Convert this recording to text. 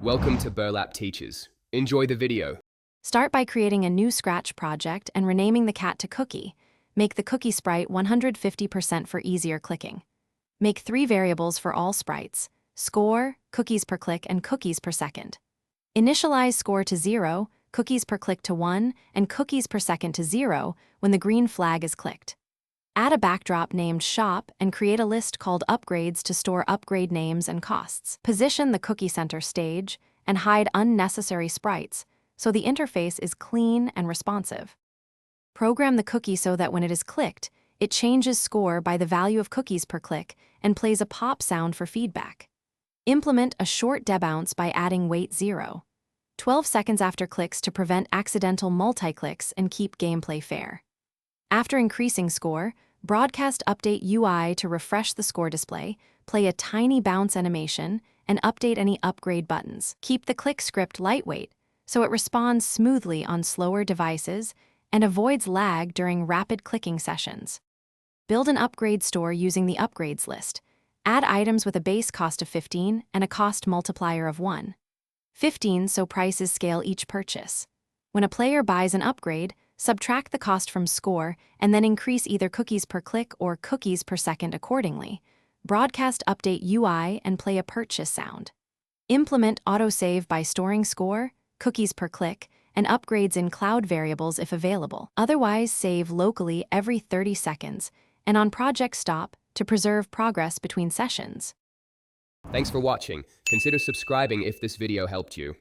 Welcome to Burlap Teachers. Enjoy the video. Start by creating a new Scratch project and renaming the cat to Cookie. Make the cookie sprite 150% for easier clicking. Make 3 variables for all sprites: score, cookies per click, and cookies per second. Initialize score to 0, cookies per click to 1, and cookies per second to 0 when the green flag is clicked. Add a backdrop named Shop and create a list called Upgrades to store upgrade names and costs. Position the Cookie Center stage and hide unnecessary sprites so the interface is clean and responsive. Program the cookie so that when it is clicked, it changes score by the value of cookies per click and plays a pop sound for feedback. Implement a short debounce by adding wait 0, 12 seconds after clicks to prevent accidental multi-clicks and keep gameplay fair. After increasing score, broadcast update UI to refresh the score display, play a tiny bounce animation, and update any upgrade buttons. Keep the click script lightweight so it responds smoothly on slower devices and avoids lag during rapid clicking sessions. Build an upgrade store using the upgrades list. Add items with a base cost of 15 and a cost multiplier of 1. 15 so prices scale each purchase. When a player buys an upgrade, subtract the cost from score and then increase either cookies per click or cookies per second accordingly. Broadcast update UI and play a purchase sound. Implement autosave by storing score, cookies per click, and upgrades in cloud variables if available. Otherwise, save locally every 30 seconds and on project stop to preserve progress between sessions. Thanks for watching. Consider subscribing if this video helped you.